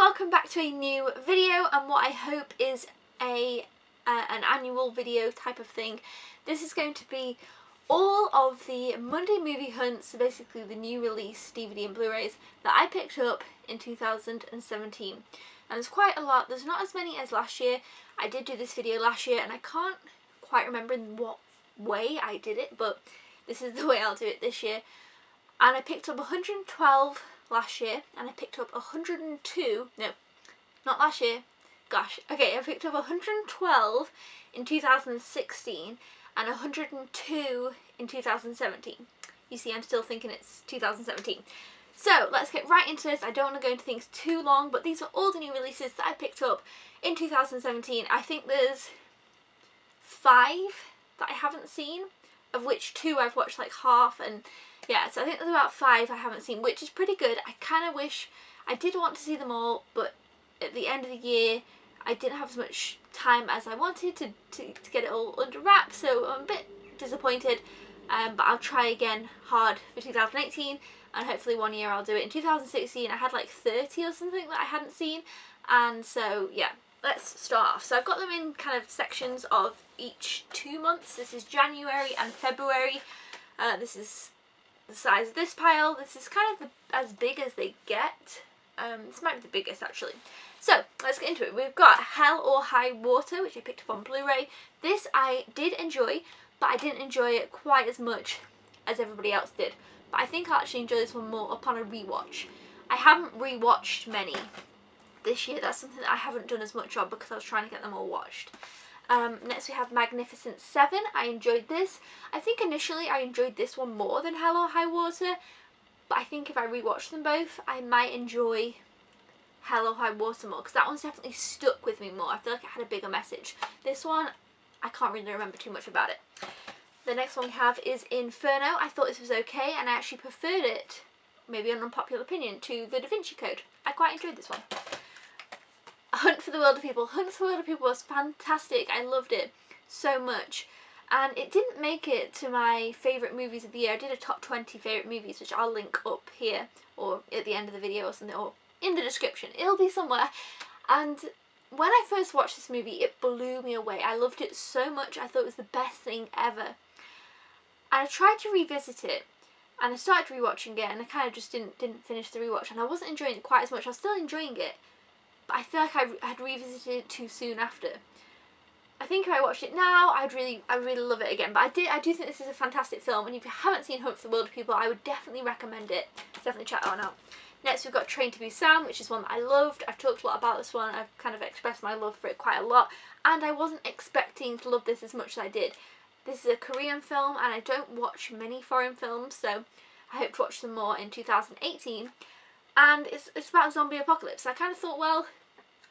welcome back to a new video, and what I hope is an annual video type of thing. This is going to be all of the Monday movie hunts, so basically the new release DVD and Blu-rays that I picked up in 2017. And there's quite a lot. There's not as many as last year. I did do this video last year and I can't quite remember in what way I did it, but this is the way I'll do it this year. And I picked up 112 last year, and I picked up 102, no, not last year, gosh, okay, I picked up 112 in 2016 and 102 in 2017. You see, I'm still thinking it's 2017. So let's get right into this. I don't want to go into things too long, but these are all the new releases that I picked up in 2017. I think there's 5 that I haven't seen, of which 2 I've watched like half, and yeah, so I think there's about 5 I haven't seen, which is pretty good. I kind of wish I did want to see them all, but at the end of the year I didn't have as much time as I wanted to get it all under wraps, so I'm a bit disappointed, but I'll try again hard for 2018, and hopefully one year I'll do it. In 2016 I had like 30 or something that I hadn't seen, and so yeah, let's start off. So I've got them in kind of sections of each 2 months. This is January and February. This is the size of this pile. This is kind of as big as they get. This might be the biggest actually. So let's get into it. We've got Hell or High Water, which I picked up on Blu-ray. This I did enjoy, but I didn't enjoy it quite as much as everybody else did. But I think I'll actually enjoy this one more upon a rewatch. I haven't rewatched many this year. That's something that I haven't done as much of because I was trying to get them all watched. Next we have Magnificent 7. I enjoyed this. I think initially I enjoyed this one more than Hell or High Water, but I think if I rewatch them both I might enjoy Hell or High Water more, because that one's definitely stuck with me more. I feel like it had a bigger message. This one, I can't really remember too much about it. The next one we have is Inferno. I thought this was okay, and I actually preferred it, maybe an unpopular opinion, to The Da Vinci Code. I quite enjoyed this one. Hunt for the Wilder People. Hunt for the Wilder People was fantastic. I loved it so much. And it didn't make it to my favourite movies of the year. I did a top 20 favourite movies, which I'll link up here or at the end of the video or something, or in the description. It'll be somewhere. And when I first watched this movie, it blew me away. I loved it so much. I thought it was the best thing ever. And I tried to revisit it, and I started rewatching it, and I kind of just didn't finish the rewatch, and I wasn't enjoying it quite as much. I was still enjoying it, but I feel like I had revisited it too soon after. I think if I watched it now, I'd really love it again. But I do think this is a fantastic film, and if you haven't seen Hunt for the Wilder People, I would definitely recommend it. Definitely check that one out. Next we've got Train to Busan, which is one that I loved. I've talked a lot about this one. I've kind of expressed my love for it quite a lot, and I wasn't expecting to love this as much as I did. This is a Korean film, and I don't watch many foreign films, so I hope to watch them more in 2018. And it's about a zombie apocalypse. I kind of thought, well,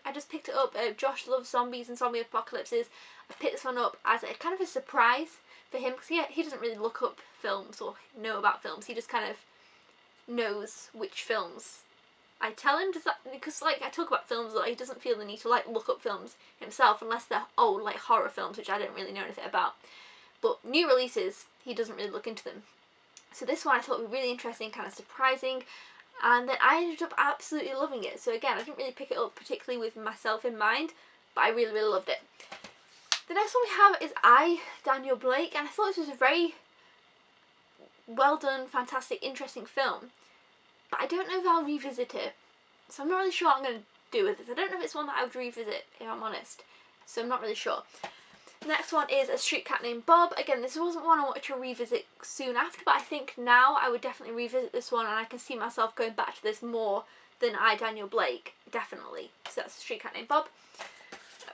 I just picked it up. Josh loves zombies and zombie apocalypses. I picked this one up as a kind of a surprise for him, because he doesn't really look up films or know about films. He just kind of knows which films I tell him. Does that, because like I talk about films, he doesn't feel the need to like look up films himself unless they're old, like horror films, which I don't really know anything about. But new releases, he doesn't really look into them. So this one I thought would be really interesting, kind of surprising, and then I ended up absolutely loving it. So again, I didn't really pick it up particularly with myself in mind, but I really loved it. The next one we have is I, Daniel Blake, and I thought this was a very well done, fantastic, interesting film, but I don't know if I'll revisit it. So I'm not really sure what I'm going to do with this. I don't know if it's one that I would revisit, if I'm honest. So I'm not really sure. Next one is A Street Cat Named Bob. Again, this wasn't one I wanted to revisit soon after, but I think now I would definitely revisit this one, and I can see myself going back to this more than I, Daniel Blake, definitely. So that's A Street Cat Named Bob.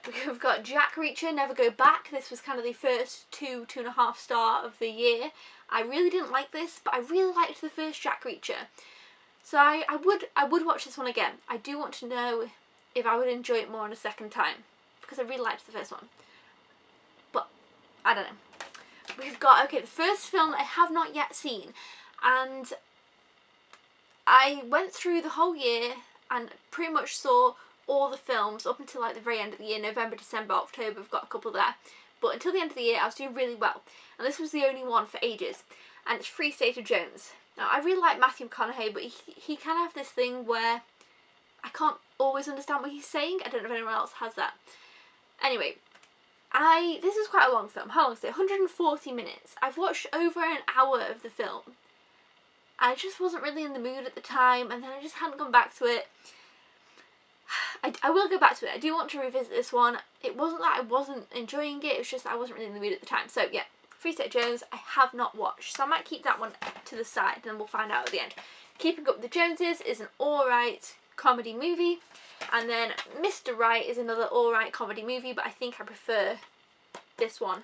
We've got Jack Reacher, Never Go Back. This was kind of the first 2.5 star of the year. I really didn't like this, but I really liked the first Jack Reacher. So I would watch this one again. I do want to know if I would enjoy it more on a second time, because I really liked the first one. I don't know. We've got, okay, the first film I have not yet seen, and I went through the whole year and pretty much saw all the films up until like the very end of the year, November, December, October. I've got a couple there, but until the end of the year I was doing really well, and this was the only one for ages, and it's Free State of Jones. Now I really like Matthew McConaughey, but he can have this thing where I can't always understand what he's saying. I don't know if anyone else has that. Anyway, this is quite a long film. How long is it? 140 minutes. I've watched over an hour of the film. I just wasn't really in the mood at the time, and then I just hadn't gone back to it. I will go back to it. I do want to revisit this one. It wasn't that I wasn't enjoying it, it was just that I wasn't really in the mood at the time. So yeah, Free State Jones I have not watched, so I might keep that one to the side and then we'll find out at the end. Keeping Up with the Joneses is an alright comedy movie, and then Mr. Right is another alright comedy movie, but I think I prefer this one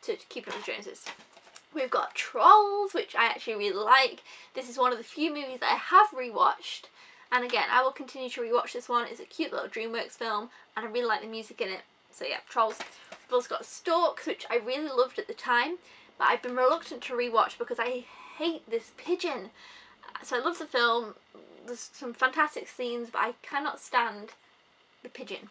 to Keeping Up with the Joneses. We've got Trolls, which I actually really like. This is one of the few movies that I have rewatched, and again, I will continue to rewatch this one. It's a cute little DreamWorks film, and I really like the music in it. So yeah, Trolls. We've also got Storks, which I really loved at the time, but I've been reluctant to rewatch because I hate this pigeon. So I love the film, there's some fantastic scenes, but I cannot stand the pigeon.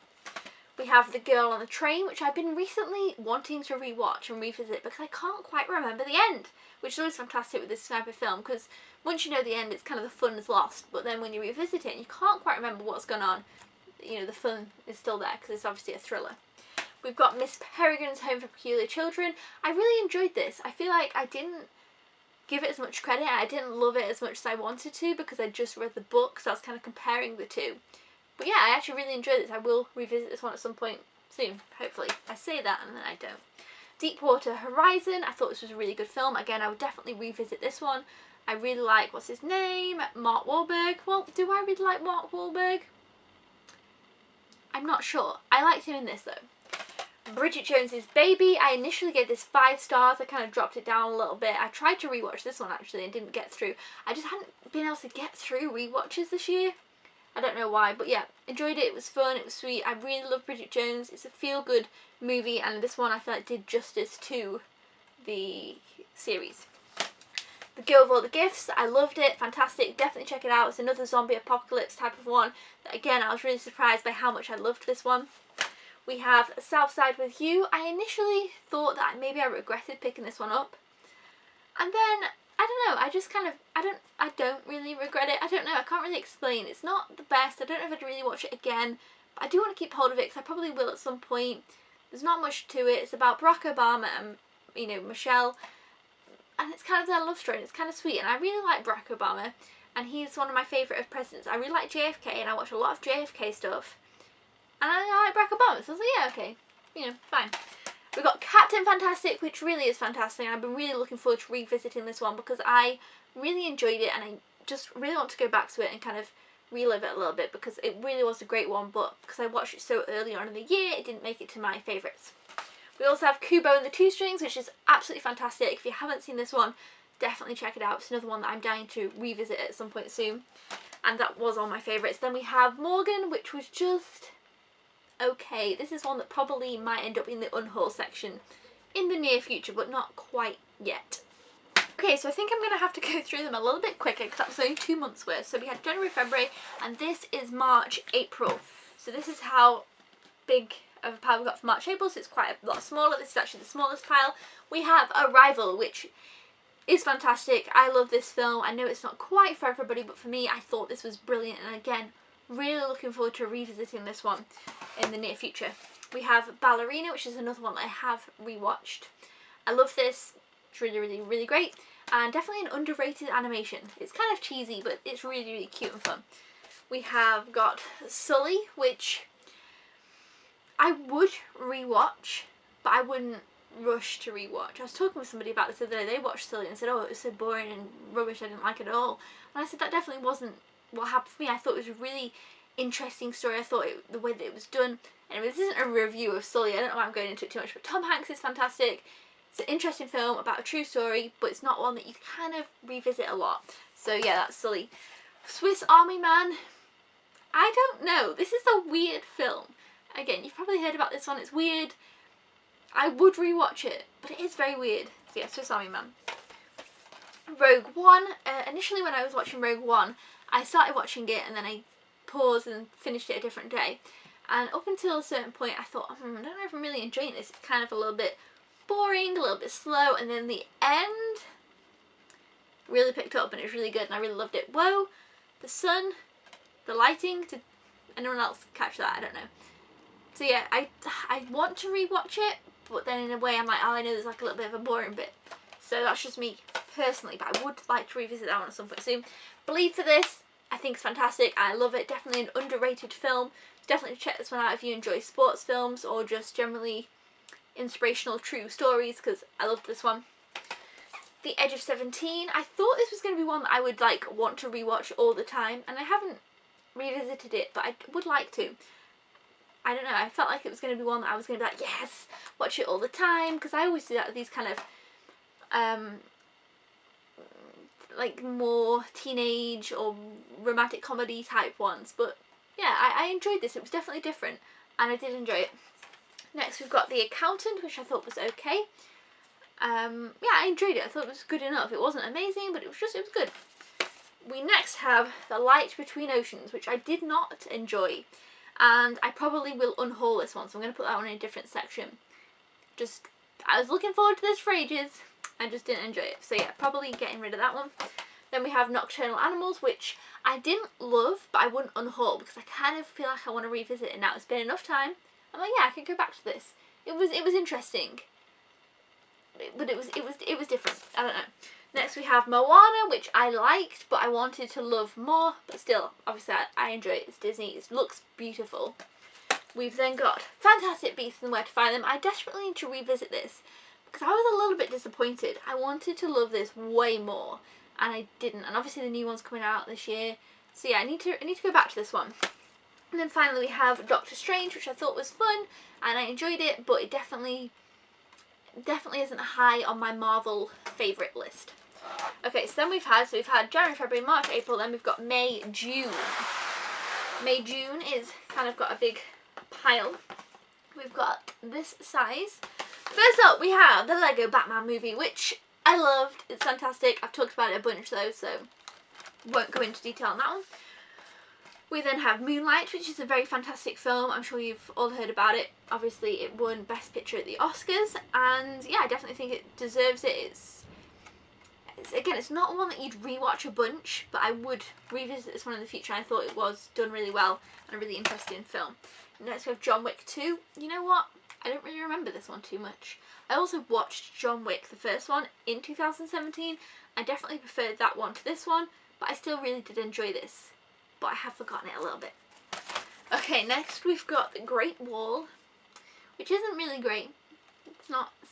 We have The Girl on the Train, which I've been recently wanting to rewatch and revisit because I can't quite remember the end, which is always fantastic with this type of film, because once you know the end, it's kind of the fun is lost, but then when you revisit it and you can't quite remember what's gone on, you know, the fun is still there because it's obviously a thriller. We've got Miss Peregrine's Home for Peculiar Children. I really enjoyed this. I feel like I didn't give it as much credit. I didn't love it as much as I wanted to because I just read the book, so I was kind of comparing the two. But yeah, I actually really enjoyed this. I will revisit this one at some point soon, hopefully. I say that and then I don't. Deepwater Horizon. I thought this was a really good film. Again, I would definitely revisit this one. I really like, what's his name? Mark Wahlberg. Well, do I really like Mark Wahlberg? I'm not sure. I liked him in this though. Bridget Jones's Baby. I initially gave this 5 stars. I kind of dropped it down a little bit. I tried to rewatch this one actually and didn't get through. I just hadn't been able to get through rewatches this year. I don't know why, but yeah, enjoyed it. It was fun, it was sweet. I really love Bridget Jones. It's a feel-good movie, and this one I feel like did justice to the series. The Girl with All the Gifts. I loved it. Fantastic. Definitely check it out. It's another zombie apocalypse type of one. Again, I was really surprised by how much I loved this one. We have Southside with You. I initially thought that maybe I regretted picking this one up, and then I don't know, I just kind of, I don't really regret it. I don't know, I can't really explain. It's not the best. I don't know if I'd really watch it again, but I do want to keep hold of it because I probably will at some point. There's not much to it. It's about Barack Obama and, you know, Michelle, and it's kind of their love story, and it's kind of sweet, and I really like Barack Obama, and he's one of my favourite of presidents. I really like JFK, and I watch a lot of JFK stuff, and I like Barack Obama, so I was like, yeah, okay, you know, fine. We've got Captain Fantastic, which really is fantastic, and I've been really looking forward to revisiting this one because I really enjoyed it, and I just really want to go back to it and kind of relive it a little bit because it really was a great one, but because I watched it so early on in the year, it didn't make it to my favourites. We also have Kubo and the Two Strings, which is absolutely fantastic. If you haven't seen this one, definitely check it out. It's another one that I'm dying to revisit at some point soon, and that was on my favourites. Then we have Morgan, which was just okay. This is one that probably might end up in the unhaul section in the near future, but not quite yet. Okay, so I think I'm going to have to go through them a little bit quicker because that was only 2 months worth. So we had January, February, and this is March, April. So this is how big of a pile we got for March, April, so it's quite a lot smaller. This is actually the smallest pile. We have Arrival, which is fantastic. I love this film. I know it's not quite for everybody, but for me, I thought this was brilliant, and again, really looking forward to revisiting this one in the near future. We have Ballerina, which is another one that I have rewatched. I love this. It's really, really, really great, and definitely an underrated animation. It's kind of cheesy, but it's really, really cute and fun. We have got Sully, which I would rewatch, but I wouldn't rush to rewatch. I was talking with somebody about this the other day. They watched Sully and said, oh, it was so boring and rubbish, I didn't like it at all. And I said that definitely wasn't what happened for me. I thought it was a really interesting story. I thought the way that it was done. Anyway, this isn't a review of Sully. I don't know why I'm going into it too much, but Tom Hanks is fantastic. It's an interesting film about a true story, but it's not one that you kind of revisit a lot. So yeah, that's Sully. Swiss Army Man. I don't know. This is a weird film. Again, you've probably heard about this one. It's weird. I would rewatch it, but it is very weird. So yeah, Swiss Army Man. Rogue One. Initially when I was watching Rogue One, I started watching it and then I paused and finished it a different day. And up until a certain point I thought, I don't know if I'm really enjoying this. It's kind of a little bit boring, a little bit slow, and then the end really picked up and it was really good and I really loved it. Whoa, the sun, the lighting, anyone else catch that? I don't know. So yeah, I want to rewatch it, but then in a way I'm like, oh, I know there's like a little bit of a boring bit. So that's just me personally, but I would like to revisit that one at some point soon. Believe for this, I think it's fantastic. I love it. Definitely an underrated film. Definitely check this one out if you enjoy sports films or just generally inspirational true stories, because I love this one. The Edge of 17. I thought this was going to be one that I would like want to rewatch all the time, and I haven't revisited it, but I would like to. I don't know, I felt like it was going to be one that I was going to be like, yes, watch it all the time, because I always do that with these kind of like more teenage or romantic comedy type ones. But yeah, I enjoyed this. It was definitely different and I did enjoy it. Next we've got The Accountant, which I thought was okay. Yeah, I enjoyed it. I thought it was good enough. It wasn't amazing, but it was good. We next have The Light Between Oceans, which I did not enjoy, and I probably will unhaul this one, so I'm going to put that one in a different section. I was looking forward to this for ages, I just didn't enjoy it. So yeah, probably getting rid of that one. Then we have Nocturnal Animals, which I didn't love, but I wouldn't unhaul because I kind of feel like I want to revisit it now. It's been enough time. I'm like, yeah, I could go back to this. It was interesting, but it was different. I don't know. Next we have Moana, which I liked, but I wanted to love more. But still, obviously, I enjoy it. It's Disney. It looks beautiful. We've then got Fantastic Beasts and Where to Find Them. I desperately need to revisit this because I was a little bit disappointed. I wanted to love this way more, and I didn't. And obviously, the new one's coming out this year. So yeah, I need to go back to this one. And then finally we have Doctor Strange, which I thought was fun and I enjoyed it, but it definitely isn't high on my Marvel favourite list. Okay, so then we've had January, February, March, April, then we've got May, June. May, June is kind of got a big pile. We've got this size. First up we have the Lego Batman movie, which I loved. It's fantastic. I've talked about it a bunch though, so won't go into detail on that one. We then have Moonlight, which is a very fantastic film. I'm sure you've all heard about it. Obviously it won Best Picture at the Oscars, and yeah, I definitely think it deserves it. It's not one that you'd rewatch a bunch, but I would revisit this one in the future. I thought it was done really well and a really interesting film. Next we have John Wick 2. You know what? I don't really remember this one too much. I also watched John Wick, the first one, in 2017. I definitely preferred that one to this one, but I still really did enjoy this. But I have forgotten it a little bit. Okay, next we've got The Great Wall, which isn't really great.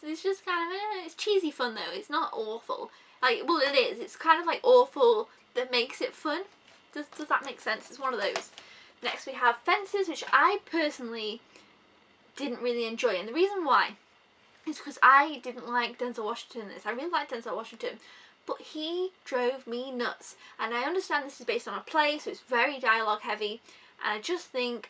It's just kind of, it's cheesy fun though. It's not awful. Like, well, it is. It's kind of like awful that makes it fun. Does that make sense? It's one of those. Next we have Fences, which I personally didn't really enjoy. And the reason why is because I didn't like Denzel Washington in this. I really liked Denzel Washington, but he drove me nuts. And I understand this is based on a play, so it's very dialogue heavy. And I just think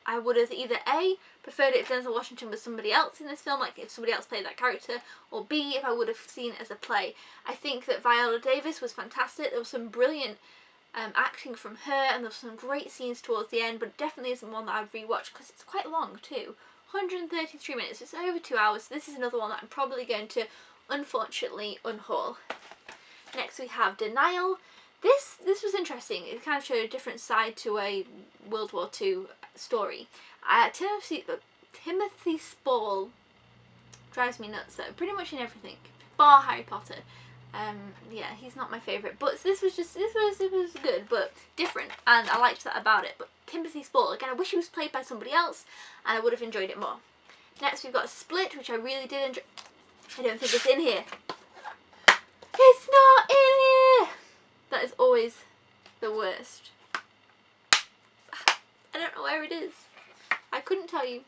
I would have either A, preferred it if Denzel Washington was somebody else in this film, like if somebody else played that character, or B, if I would have seen it as a play. I think that Viola Davis was fantastic. There was some brilliant acting from her, and there were some great scenes towards the end, but it definitely isn't one that I'd rewatch because it's quite long too. 133 minutes, it's over 2 hours, so this is another one that I'm probably going to, unfortunately, unhaul. Next we have Denial. This was interesting. It kind of showed a different side to a World War II story. Timothy Spall drives me nuts though, pretty much in everything, bar Harry Potter. Yeah, he's not my favourite, but this was good, but different, and I liked that about it. But Timothy Spall, again, I wish he was played by somebody else, and I would have enjoyed it more. Next we've got Split, which I really did enjoy. I don't think it's in here. It's not in here! That is always the worst. I don't know where it is. I couldn't tell you.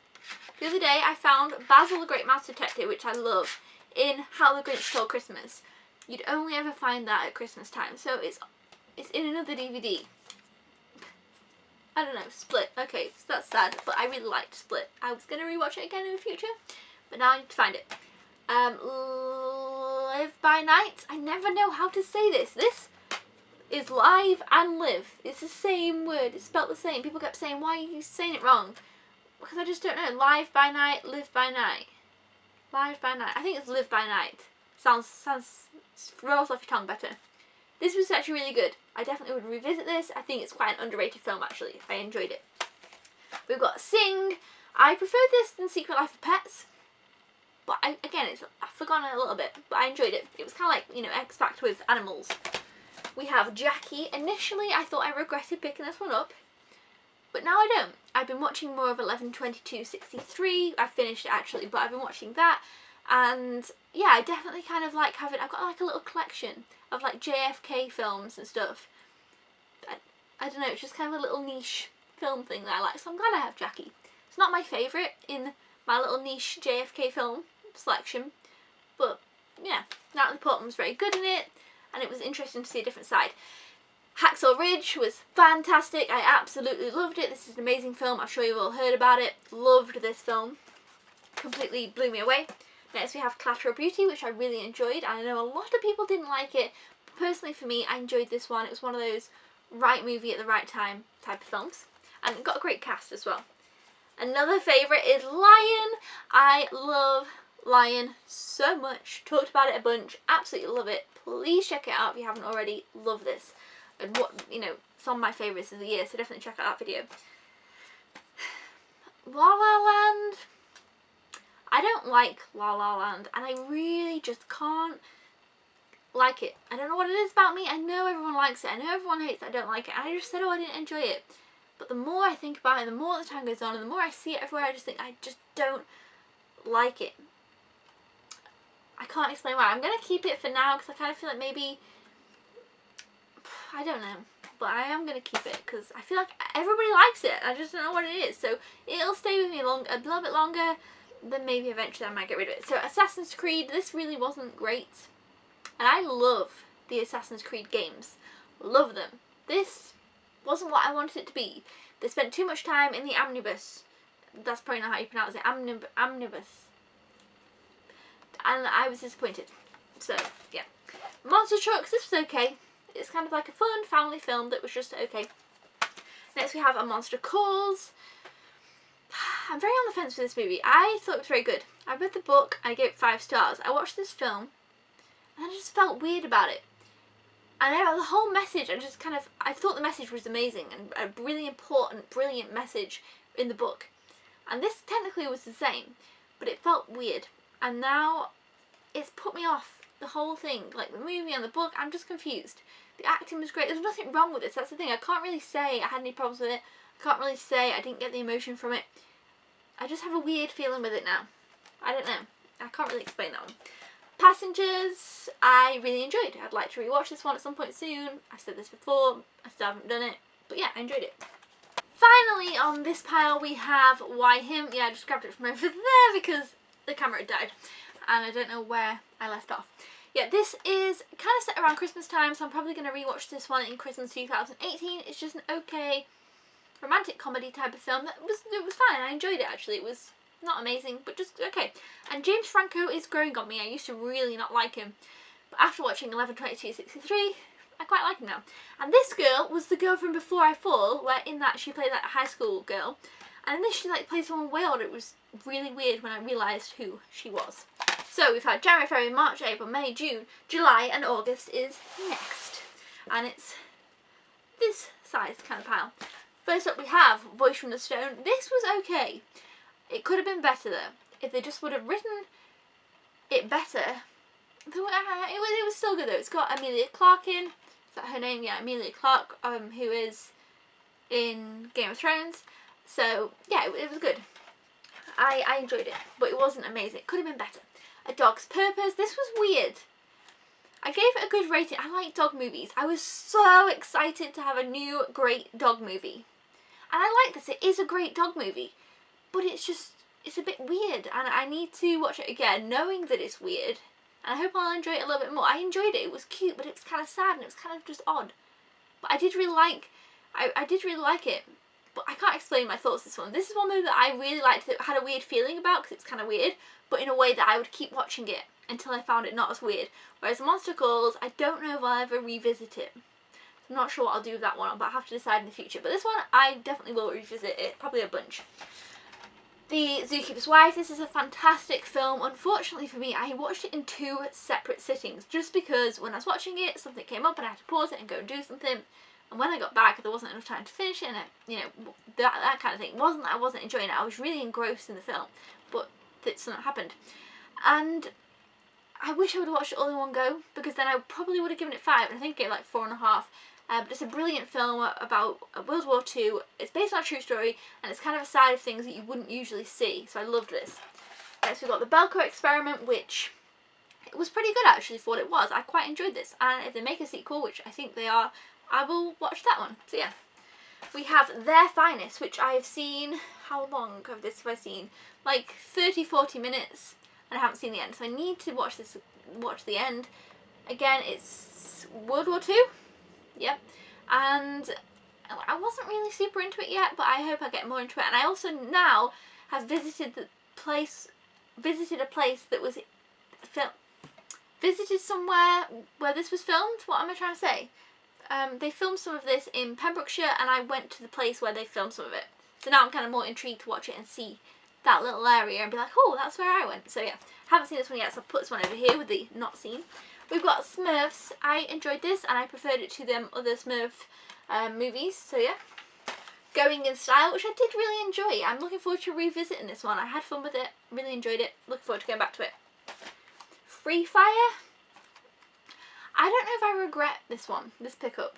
The other day I found Basil the Great Mouse Detective, which I love, in How the Grinch Stole Christmas. You'd only ever find that at Christmas time, so it's in another DVD. I don't know, Split. Okay, so that's sad, but I really liked Split. I was going to rewatch it again in the future, but now I need to find it. Live by Night. I never know how to say this. This is live and live. It's the same word. It's spelled the same. People kept saying, why are you saying it wrong? Because I just don't know. Live by night, live by night. Live by night. I think it's live by night. Sounds rolls off your tongue better. This was actually really good. I definitely would revisit this. I think it's quite an underrated film actually. I enjoyed it. We've got Sing. I prefer this than Secret Life of Pets. But I've forgotten it a little bit, but I enjoyed it. It was kind of like, you know, X Factor with animals. We have Jackie. Initially, I thought I regretted picking this one up, but now I don't. I've been watching more of 11/22/63. I finished it actually, but I've been watching that, and yeah, I definitely kind of like having. I've got like a little collection of like JFK films and stuff. I don't know. It's just kind of a little niche film thing that I like, so I'm glad I have Jackie. It's not my favourite in my little niche JFK film selection, but yeah, Natalie Portman was very good in it, and it was interesting to see a different side. Hacksaw Ridge was fantastic. I absolutely loved it. This is an amazing film. I'm sure you've all heard about it. Loved this film. Completely blew me away. Next we have Collateral Beauty, which I really enjoyed. I know a lot of people didn't like it, but personally for me, I enjoyed this one. It was one of those right movie at the right time type of films, and it got a great cast as well. Another favourite is Lion. I love Lion so much. Talked about it a bunch. Absolutely love it. Please check it out if you haven't already. Love this. And what, you know, some of my favourites of the year, so definitely check out that video. La La Land. I don't like La La Land, and I really just can't like it. I don't know what it is about me. I know everyone likes it. I know everyone hates it. I don't like it. And I just said, oh, I didn't enjoy it. But the more I think about it, the more the time goes on, and the more I see it everywhere, I just think I just don't like it. I can't explain why. I'm going to keep it for now because I kind of feel like maybe, I don't know, but I am going to keep it because I feel like everybody likes it. I just don't know what it is. So it'll stay with me a little bit longer, then maybe eventually I might get rid of it. So Assassin's Creed, this really wasn't great. And I love the Assassin's Creed games. Love them. This wasn't what I wanted it to be. They spent too much time in the omnibus. That's probably not how you pronounce it. Omnibus. And I was disappointed. So, yeah. Monster Trucks, this was okay. It's kind of like a fun family film that was just okay. Next we have A Monster Calls. I'm very on the fence with this movie. I thought it was very good. I read the book, I gave it 5 stars. I watched this film, and I just felt weird about it. And the whole message, I thought the message was amazing and a really important, brilliant message in the book. And this technically was the same, but it felt weird. And now it's put me off the whole thing, like the movie and the book. I'm just confused. The acting was great. There's nothing wrong with this. That's the thing. I can't really say I had any problems with it. I can't really say I didn't get the emotion from it. I just have a weird feeling with it now. I don't know. I can't really explain that one. Passengers, I really enjoyed. I'd like to rewatch this one at some point soon. I've said this before, I still haven't done it, but yeah, I enjoyed it. Finally on this pile we have Why Him. Yeah, I just grabbed it from over there because the camera had died and I don't know where I left off. Yeah, this is kind of set around Christmas time, so I'm probably going to rewatch this one in Christmas 2018. It's just an okay romantic comedy type of film. It was fine. I enjoyed it actually. It was not amazing, but just okay. And James Franco is growing on me. I used to really not like him, but after watching 11/22/63, I quite like him now. And this girl was the girl from Before I Fall, where in that she played that high school girl, and in this she like played someone way older. It was really weird when I realised who she was. So we've had January, February, March, April, May, June, July, and August is next, and it's this size kind of pile. First up we have Voice from the Stone. This was okay. It could have been better though. If they just would have written it better. It was still good though. It's got Emilia Clarke in. Is that her name? Yeah, Emilia Clarke, who is in Game of Thrones. So yeah, it was good. I enjoyed it, but it wasn't amazing. It could have been better. A Dog's Purpose. This was weird. I gave it a good rating. I like dog movies. I was so excited to have a new great dog movie. And I like this. It is a great dog movie. But it's a bit weird. And I need to watch it again knowing that it's weird. And I hope I'll enjoy it a little bit more. I enjoyed it. It was cute, but it was kind of sad and it was kind of just odd. But I did really like it. But I can't explain my thoughts this one. This is one though that I really liked, that had a weird feeling about because it's kind of weird, but in a way that I would keep watching it until I found it not as weird. Whereas Monster Calls, I don't know if I'll ever revisit it. I'm not sure what I'll do with that one, but I'll have to decide in the future. But this one, I definitely will revisit it, probably a bunch. The Zookeeper's Wife. This is a fantastic film. Unfortunately for me, I watched it in 2 separate sittings just because when I was watching it, something came up and I had to pause it and go and do something. and when I got back there wasn't enough time to finish it, and you know, that kind of thing. It wasn't that I wasn't enjoying it, I was really engrossed in the film, but that's not happened. And I wish I would have watched it all in one go, because then I probably would have given it 5, and I think it gave like 4.5. But it's a brilliant film about World War II. It's based on a true story, and it's kind of a side of things that you wouldn't usually see, so I loved this. Next we've got The Belko Experiment, which it was pretty good actually for what it was. I quite enjoyed this, and if they make a sequel, which I think they are, I will watch that one. So yeah. We have Their Finest, which I have seen, how long of this have I seen? Like 30-40 minutes, and I haven't seen the end, so I need to watch the end. Again, it's World War II. Yep, and I wasn't really super into it yet, but I hope I get more into it. And I also now have visited a place that was visited somewhere where this was filmed. What am I trying to say? They filmed some of this in Pembrokeshire, and I went to the place where they filmed some of it. So now I'm kind of more intrigued to watch it and see that little area and be like, oh, that's where I went. So yeah, haven't seen this one yet, so I'll put this one over here with the not seen. We've got Smurfs. I enjoyed this, and I preferred it to them other Smurf movies, so yeah. Going in Style, which I did really enjoy. I'm looking forward to revisiting this one. I had fun with it, really enjoyed it, looking forward to going back to it. Free Fire. I don't know if I regret this one, this pickup.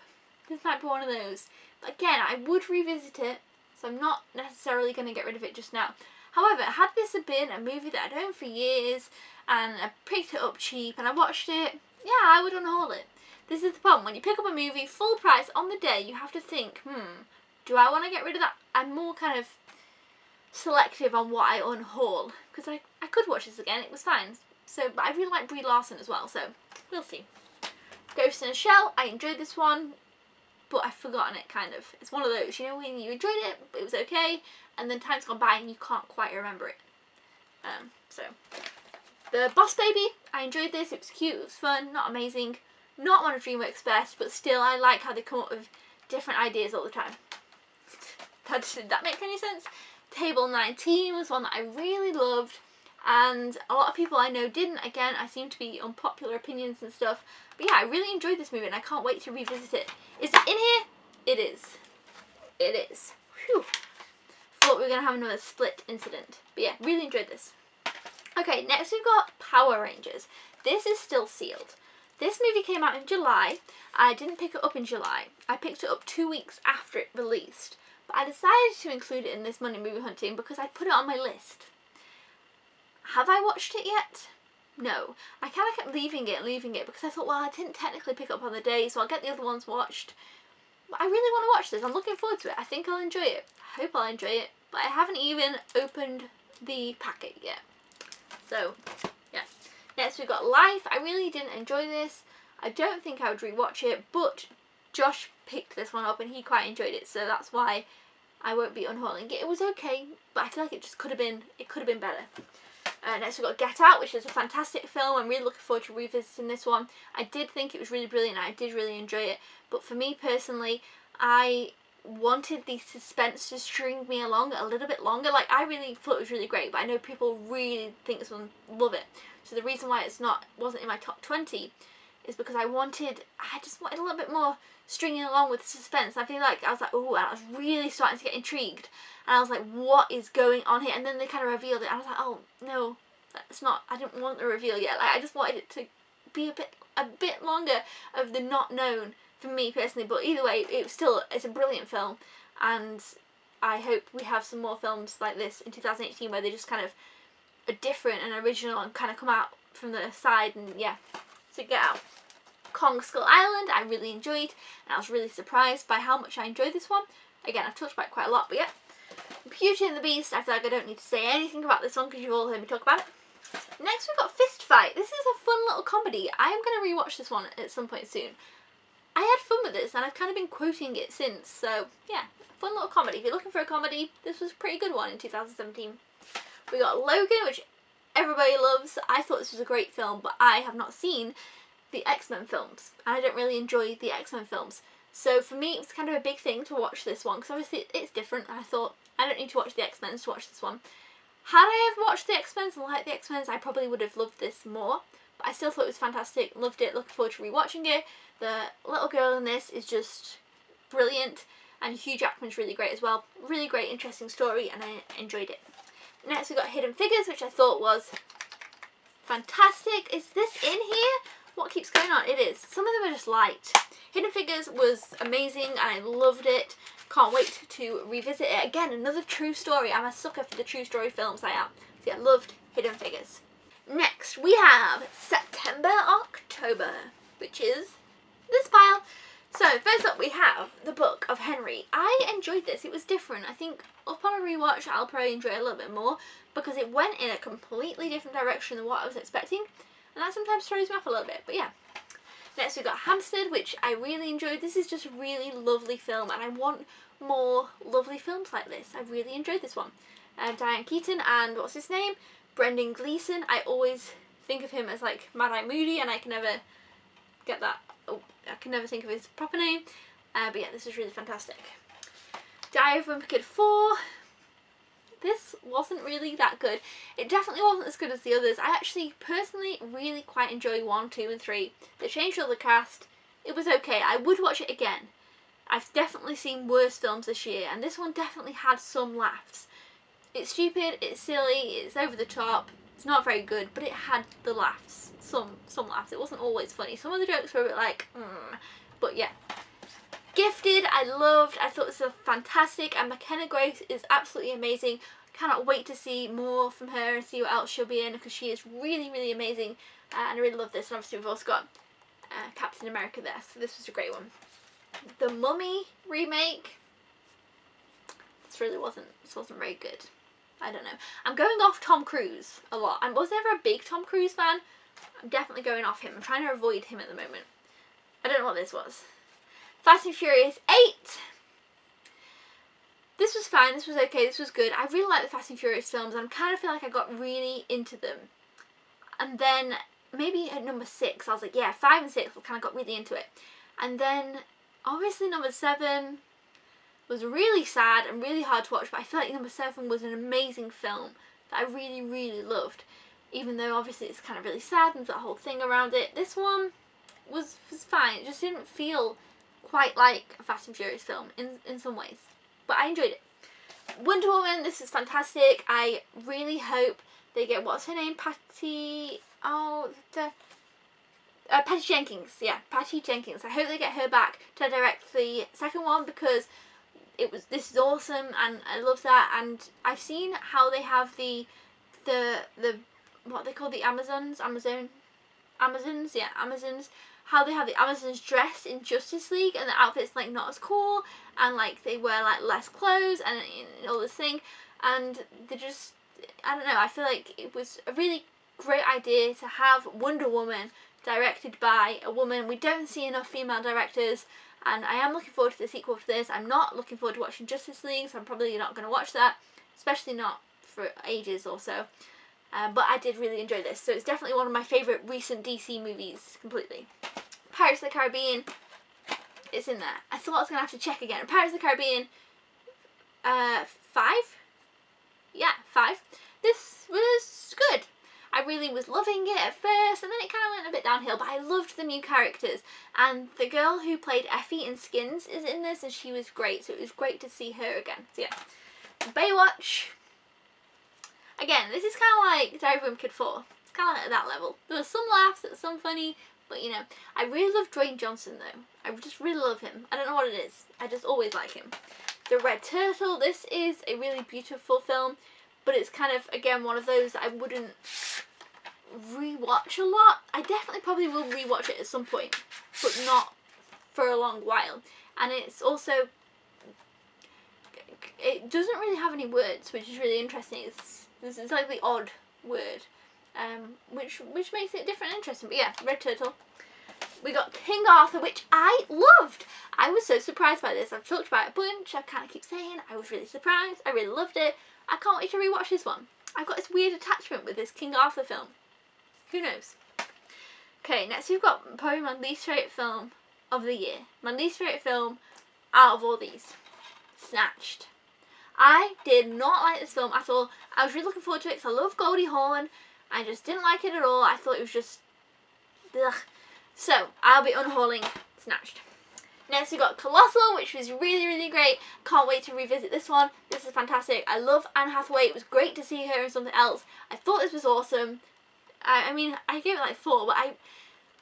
This might be one of those. But again, I would revisit it, so I'm not necessarily going to get rid of it just now. However, had this have been a movie that I'd owned for years, and I picked it up cheap and I watched it, yeah, I would unhaul it. This is the problem. When you pick up a movie full price on the day, you have to think, do I want to get rid of that? I'm more kind of selective on what I unhaul, because I could watch this again, it was fine. So, but I really like Brie Larson as well, so we'll see. Ghost in a Shell, I enjoyed this one, but I've forgotten it, kind of. It's one of those, you know, when you enjoyed it, but it was okay, and then time's gone by and you can't quite remember it. So, The Boss Baby, I enjoyed this, it was cute, it was fun, not amazing, not one of DreamWorks' best, but still I like how they come up with different ideas all the time. Did that make any sense? Table 19 was one that I really loved, and a lot of people I know didn't. Again, I seem to be unpopular opinions and stuff, but yeah, I really enjoyed this movie and I can't wait to revisit it. Is it in here? It is. It is. Whew. Thought we were going to have another split incident, but yeah, really enjoyed this. Okay, next we've got Power Rangers. This is still sealed. This movie came out in July. I didn't pick it up in July. I picked it up 2 weeks after it released. But I decided to include it in this Monday Movie Hunting because I put it on my list. Have I watched it yet? No. I kind of kept leaving it because I thought, well, I didn't technically pick it up on the day, so I'll get the other ones watched. But I really want to watch this. I'm looking forward to it. I think I'll enjoy it. I hope I'll enjoy it. But I haven't even opened the packet yet. So, yeah. Next we've got Life. I really didn't enjoy this. I don't think I would rewatch it, but Josh picked this one up and he quite enjoyed it, so that's why I won't be unhauling it. It was okay, but I feel like it just could have been better. Next we've got Get Out, which is a fantastic film. I'm really looking forward to revisiting this one. I did think it was really brilliant. I did really enjoy it, but for me personally, I wanted the suspense to string me along a little bit longer. Like, I really thought it was really great, but I know people really think this one, love it. So the reason why wasn't in my top 20 is because I just wanted a little bit more stringing along with suspense. I feel like I was like, oh, and I was really starting to get intrigued, and I was like, what is going on here? And then they kind of revealed it, and I was like, oh no, that's not, I didn't want the reveal yet. Like, I just wanted it to be a bit longer of the not known for me personally. But either way, it's a brilliant film, and I hope we have some more films like this in 2018 where they just kind of are different and original and kind of come out from the side. And yeah, so Get Out. Kong Skull Island, I really enjoyed, and I was really surprised by how much I enjoyed this one. Again, I've talked about it quite a lot, but yeah. Beauty and the Beast, I feel like I don't need to say anything about this one because you've all heard me talk about it. Next we've got Fist Fight. This is a fun little comedy. I am going to rewatch this one at some point soon. I had fun with this and I've kind of been quoting it since, so yeah, fun little comedy. If you're looking for a comedy, this was a pretty good one in 2017. We got Logan, which everybody loves. I thought this was a great film, but I have not seen the X-Men films, and I don't really enjoy the X-Men films. So for me, it was kind of a big thing to watch this one, because obviously it's different. I thought, I don't need to watch the X-Men to watch this one. Had I have watched the X-Men and liked the X-Men, I probably would have loved this more. But I still thought it was fantastic, loved it, looking forward to rewatching it. The little girl in this is just brilliant, and Hugh Jackman's really great as well. Really great, interesting story, and I enjoyed it. Next we got Hidden Figures, which I thought was fantastic. Is this in here? What keeps going on? It is. Some of them are just light. Hidden Figures was amazing and I loved it. Can't wait to revisit it. Again, another true story. I'm a sucker for the true story films, I am. So yeah, loved Hidden Figures. Next we have September October, which is this pile. So first up we have The Book of Henry. I enjoyed this. It was different. I think upon a rewatch I'll probably enjoy it a little bit more because it went in a completely different direction than what I was expecting, and that sometimes throws me off a little bit, but yeah. Next we got Hampstead, which I really enjoyed. This is just a really lovely film and I want more lovely films like this. I really enjoyed this one. Diane Keaton and what's his name? Brendan Gleeson. I always think of him as like Mad Eye Moody and I can never get that. Oh, I can never think of his proper name. But yeah, this is really fantastic. Diary of a Wimpy Kid 4. This wasn't really that good. It definitely wasn't as good as the others. I actually personally really quite enjoy 1, 2 and 3. They changed all the cast. It was okay. I would watch it again. I've definitely seen worse films this year and this one definitely had some laughs. It's stupid, it's silly, it's over the top, it's not very good, but it had the laughs. Some laughs. It wasn't always funny. Some of the jokes were a bit like, but yeah. Gifted, I loved. I thought this was fantastic, and McKenna Grace is absolutely amazing. Cannot wait to see more from her and see what else she'll be in because she is really, really amazing, and I really love this. And obviously we've also got Captain America there, so this was a great one. The Mummy remake. This wasn't very good. I don't know. I'm going off Tom Cruise a lot. I was never a big Tom Cruise fan. I'm definitely going off him. I'm trying to avoid him at the moment. I don't know what this was. Fast and Furious 8. This was fine. This was okay. This was good. I really like the Fast and Furious films. And I kind of feel like I got really into them. And then maybe at number 6, I was like, yeah, 5 and 6, I kind of got really into it. And then obviously number 7 was really sad and really hard to watch, but I feel like number 7 was an amazing film that I really, really loved. Even though obviously it's kind of really sad and that whole thing around it. This one was fine. It just didn't feel quite like a Fast and Furious film in some ways. But I enjoyed it. Wonder Woman, this is fantastic. I really hope they get, what's her name? Patty Jenkins. Yeah, Patty Jenkins. I hope they get her back to direct the second one because this is awesome and I love that. And I've seen how they have the what they call the Amazons, yeah, Amazons, how they have the Amazons dressed in Justice League and the outfits like not as cool and like they wear like less clothes and all this thing, and they just, I don't know, I feel like it was a really great idea to have Wonder Woman directed by a woman. We don't see enough female directors and I am looking forward to the sequel to this. I'm not looking forward to watching Justice League, so I'm probably not going to watch that, especially not for ages or so. But I did really enjoy this, so it's definitely one of my favourite recent DC movies completely. Pirates of the Caribbean, it's in there. I thought I was going to have to check again. Pirates of the Caribbean 5? Yeah, 5. This was good. I really was loving it at first and then it kind of went a bit downhill, but I loved the new characters. And the girl who played Effie in Skins is in this and she was great, so it was great to see her again. So yeah. Baywatch. Again, this is kind of like Diary of a Wimpy Kid 4. It's kind of like at that level. There were some laughs, there was some funny, but you know, I really love Dwayne Johnson though. I just really love him. I don't know what it is. I just always like him. The Red Turtle. This is a really beautiful film, but it's kind of, again, one of those that I wouldn't rewatch a lot. I definitely probably will rewatch it at some point, but not for a long while. And it's also, it doesn't really have any words, which is really interesting. It's like the odd word, which makes it different and interesting. But yeah, Red Turtle. We got King Arthur, which I loved. I was so surprised by this. I've talked about it a bunch. I kind of keep saying I was really surprised. I really loved it. I can't wait to rewatch this one. I've got this weird attachment with this King Arthur film. Who knows? Okay, next we've got probably my least favourite film of the year. My least favourite film out of all these. Snatched. I did not like this film at all. I was really looking forward to it because I love Goldie Hawn. I just didn't like it at all. I thought it was just ugh. So, I'll be unhauling Snatched. Next we got Colossal, which was really, really great. Can't wait to revisit this one. This is fantastic. I love Anne Hathaway. It was great to see her in something else. I thought this was awesome. I mean, I gave it like 4, but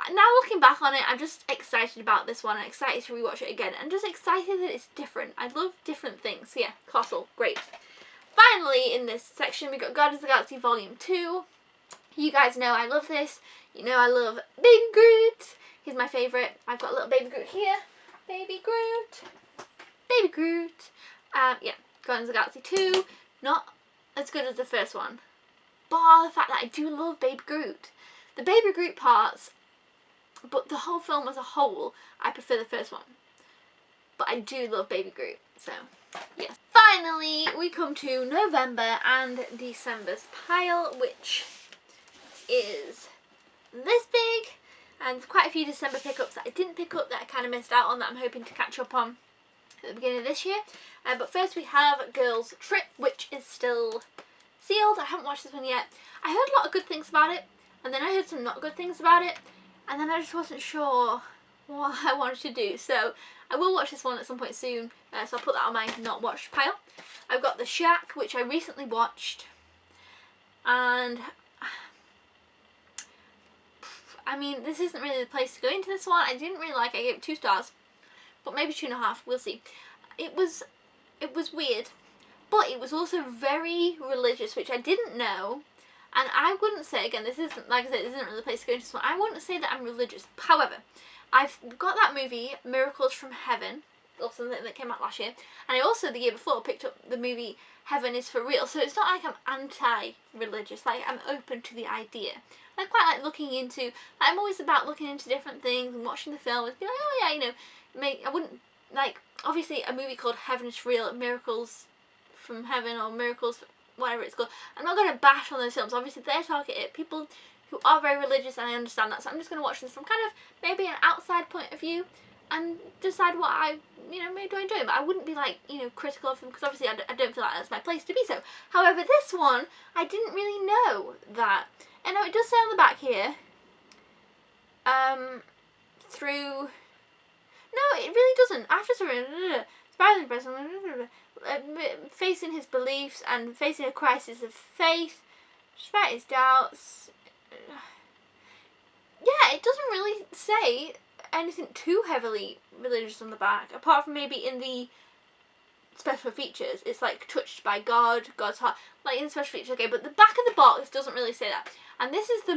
now looking back on it, I'm just excited about this one. I'm excited to rewatch it again. I'm just excited that it's different. I love different things. So yeah, Colossal, great. Finally, in this section, we got Guardians of the Galaxy Volume 2. You guys know I love this. You know I love Baby Groot. He's my favourite. I've got a little Baby Groot here. Baby Groot. Baby Groot. Yeah, Guardians of the Galaxy 2. Not as good as the first one. Bar the fact that I do love Baby Groot. The Baby Groot parts, but the whole film as a whole, I prefer the first one. But I do love Baby Groot, so yes. Finally, we come to November and December's pile, which is this big. And quite a few December pickups that I didn't pick up that I kind of missed out on that I'm hoping to catch up on at the beginning of this year. But first we have Girls Trip, which is still sealed. I haven't watched this one yet. I heard a lot of good things about it, and then I heard some not good things about it, and then I just wasn't sure what I wanted to do. So I will watch this one at some point soon, so I'll put that on my not watched pile. I've got The Shack, which I recently watched, and I mean, this isn't really the place to go into this one. I didn't really like it. I gave it 2 stars, but maybe 2.5. We'll see. It was weird, but it was also very religious, which I didn't know. And I wouldn't say, again, this isn't, like I said, this isn't really the place to go into this one. I wouldn't say that I'm religious. However, I've got that movie, Miracles from Heaven, or something that came out last year. And I also, the year before, picked up the movie Heaven is for Real. So it's not like I'm anti-religious. Like, I'm open to the idea. I quite like looking into, I'm always about looking into different things and watching the film and be like, oh yeah, you know, I wouldn't, like, obviously a movie called Heaven is for Real, Miracles from Heaven, or Miracles, whatever it's called. I'm not going to bash on those films. Obviously they're targeted people who are very religious, and I understand that. So I'm just going to watch this from kind of maybe an outside point of view and decide what I, you know, maybe do I enjoy it. But I wouldn't be like, you know, critical of them, because obviously I don't feel like that's my place to be so. However, this one, I didn't really know that. And now it does say on the back here, through, no, it really doesn't. After surviving the facing his beliefs and facing a crisis of faith, despite his doubts. Yeah, it doesn't really say anything too heavily religious on the back, apart from maybe in the special features. It's like touched by God, God's heart, like in the special features, okay, but the back of the box doesn't really say that. And this is the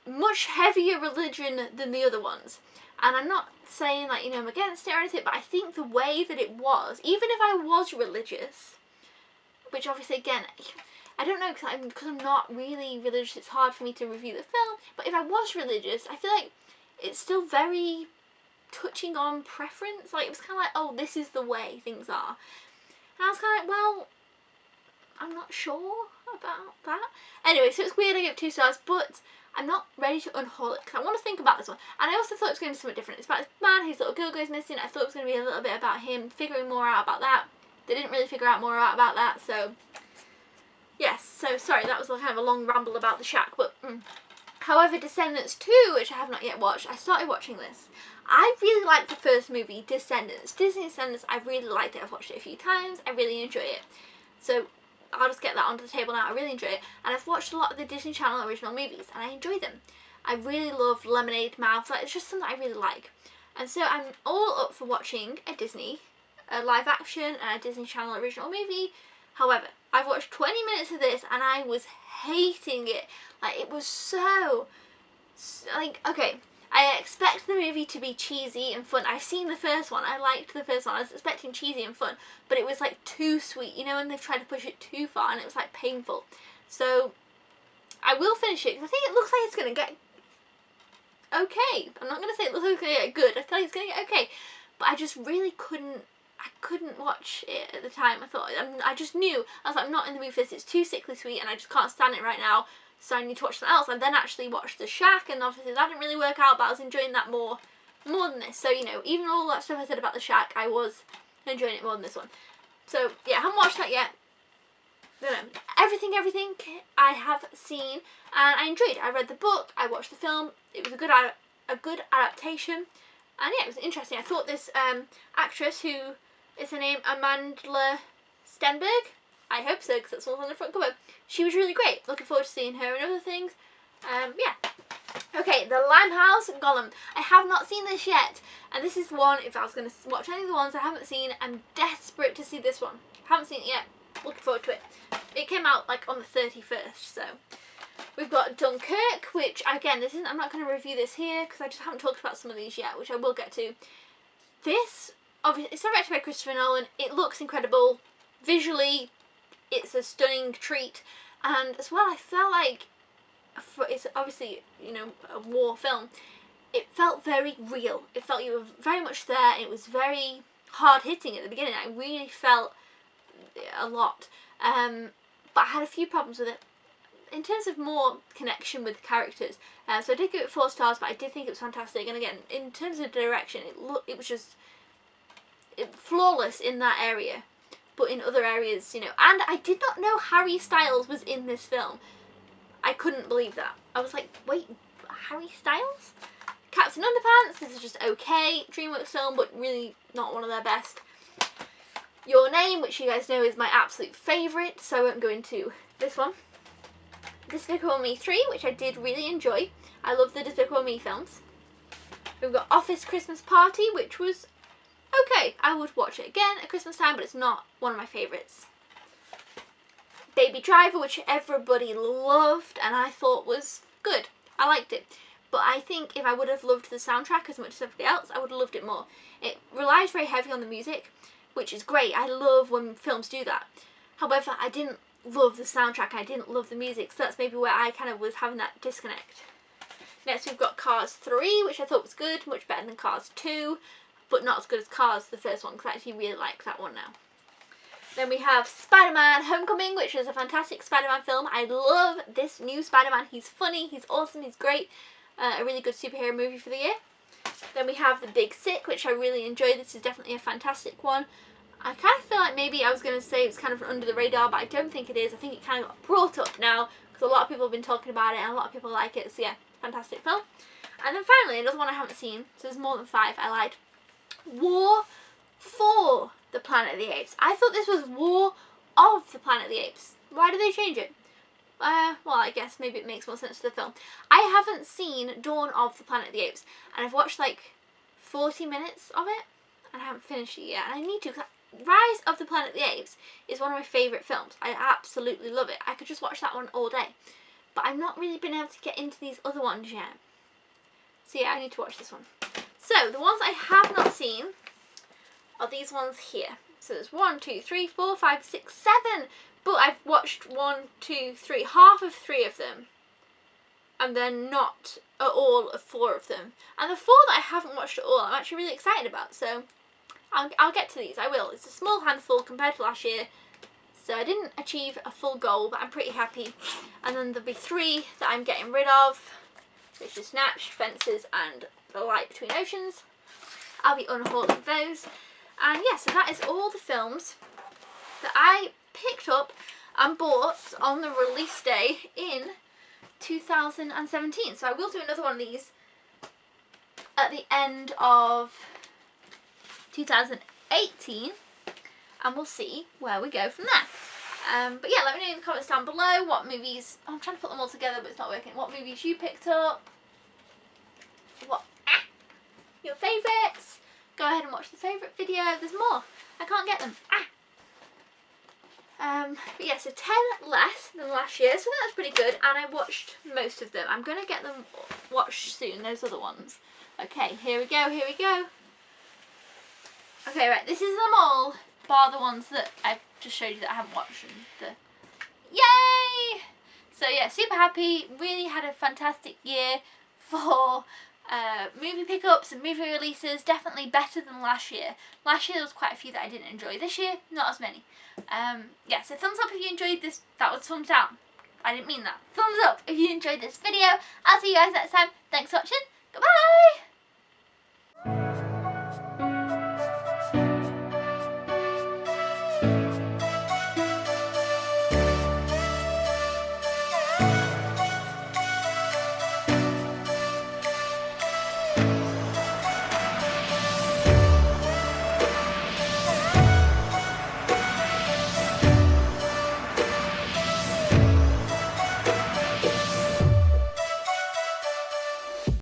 much heavier religion than the other ones. And I'm not saying, like, you know, I'm against it or anything, but I think the way that it was, even if I was religious, which obviously, again, I don't know, because I'm not really religious, it's hard for me to review the film, but if I was religious, I feel like it's still very touching on preference. Like, it was kind of like, oh, this is the way things are. And I was kind of like, well, I'm not sure about that. Anyway, so it's weird I give 2 stars, but I'm not ready to unhaul it, because I want to think about this one. And I also thought it was going to be something different. It's about this man whose little girl goes missing. I thought it was going to be a little bit about him figuring more out about that. They didn't really figure out more out about that, so yes. So sorry, that was kind of a long ramble about The Shack, but however, Descendants 2, which I have not yet watched, I started watching this. I really liked the first movie, Descendants. Disney Descendants, I really liked it. I've watched it a few times. I really enjoy it. So I'll just get that onto the table now. I really enjoy it. And I've watched a lot of the Disney Channel original movies, and I enjoy them. I really love Lemonade Mouth. Like, it's just something I really like. And so I'm all up for watching a live action and a Disney Channel original movie. However, I've watched 20 minutes of this and I was hating it. Like, it was so like, okay, I expect the movie to be cheesy and fun. I've seen the first one. I liked the first one. I was expecting cheesy and fun, but it was like too sweet, you know, and they've tried to push it too far and it was like painful. So I will finish it because I think it looks like it's going to get okay. I'm not going to say it looks like it's going to get good. I feel like it's going to get okay, but I just really couldn't watch it at the time. I just knew, I was like, I'm not in the mood for this. It's too sickly sweet and I just can't stand it right now. So I need to watch something else. And then actually watched The Shack, and obviously that didn't really work out, but I was enjoying that more than this. So, you know, even all that stuff I said about The Shack, I was enjoying it more than this one. So yeah, I haven't watched that yet. No, everything I have seen and I enjoyed. I read the book, I watched the film. It was a good adaptation. And yeah, it was interesting. I thought this actress, who is her name, Amandla Stenberg, I hope so because that's what's on the front cover, she was really great. Looking forward to seeing her and other things. Yeah. Okay, The Limehouse Golem. I have not seen this yet, and this is one, if I was going to watch any of the ones I haven't seen, I'm desperate to see this one. Haven't seen it yet. Looking forward to it. It came out like on the 31st, so. We've got Dunkirk, which again, I'm not going to review this here because I just haven't talked about some of these yet, which I will get to. This, obviously, it's directed by Christopher Nolan. It looks incredible. Visually, it's a stunning treat, and as well, I felt like, it's obviously, you know, a war film, it felt very real. It felt you were very much there. It was very hard-hitting at the beginning. I really felt a lot, but I had a few problems with it. In terms of more connection with the characters, so I did give it 4 stars, but I did think it was fantastic. And again, in terms of direction, it was just flawless in that area, but in other areas, you know. And I did not know Harry Styles was in this film. I couldn't believe that. I was like, wait, Harry Styles? Captain Underpants, this is just okay. DreamWorks film, but really not one of their best. Your Name, which you guys know is my absolute favourite, so I won't go into this one. Despicable Me 3, which I did really enjoy. I love the Despicable Me films. We've got Office Christmas Party, which was okay. I would watch it again at Christmas time, but it's not one of my favourites. Baby Driver, which everybody loved and I thought was good. I liked it. But I think if I would have loved the soundtrack as much as everybody else, I would have loved it more. It relies very heavy on the music, which is great. I love when films do that. However, I didn't love the soundtrack, I didn't love the music, so that's maybe where I kind of was having that disconnect. Next we've got Cars 3, which I thought was good, much better than Cars 2, but not as good as Cars, the first one, because I actually really like that one now. Then we have Spider-Man Homecoming, which is a fantastic Spider-Man film. I love this new Spider-Man. He's funny, he's awesome, he's great. A really good superhero movie for the year. Then we have The Big Sick, which I really enjoyed. This is definitely a fantastic one. I kind of feel like maybe I was going to say it's kind of under the radar, but I don't think it is. I think it kind of got brought up now because a lot of people have been talking about it and a lot of people like it. So yeah, fantastic film. And then finally, another one I haven't seen, so there's more than 5, I lied. War for the Planet of the Apes. I thought this was War of the Planet of the Apes. Why did they change it? Well, I guess maybe it makes more sense to the film. I haven't seen Dawn of the Planet of the Apes, and I've watched like 40 minutes of it, and I haven't finished it yet, and I need to, because Rise of the Planet of the Apes is one of my favourite films. I absolutely love it. I could just watch that one all day. But I've not really been able to get into these other ones yet. So yeah, I need to watch this one. So, the ones I have not seen are these ones here. So there's 1, 2, 3, 4, 5, 6, 7. But I've watched 1, 2, 3, half of 3 of them. And then not at all of 4 of them. And the 4 that I haven't watched at all, I'm actually really excited about. So I'll get to these, I will. It's a small handful compared to last year, so I didn't achieve a full goal, but I'm pretty happy. And then there'll be 3 that I'm getting rid of, which is Snatch, Fences, and The Light Between Oceans. I'll be unhauling those. And yeah, so that is all the films that I picked up and bought on the release day in 2017. So I will do another one of these at the end of 2018, and we'll see where we go from there. But yeah, let me know in the comments down below what movies, I'm trying to put them all together but it's not working, what movies you picked up, your favourites. Go ahead and watch the favourite video, there's more, I can't get them. But yeah, so 10 less than last year, so that's pretty good, and I watched most of them. I'm going to get them watched soon, those other ones. Okay, here we go, here we go. Okay, right, this is them all, bar the ones that I've just showed you that I haven't watched. Yay! So yeah, super happy, really had a fantastic year for movie pickups and movie releases, definitely better than last year. Last year there was quite a few that I didn't enjoy, this year not as many. Yeah, so thumbs up if you enjoyed this, that was thumbs down, I didn't mean that. Thumbs up if you enjoyed this video. I'll see you guys next time, thanks for watching, goodbye!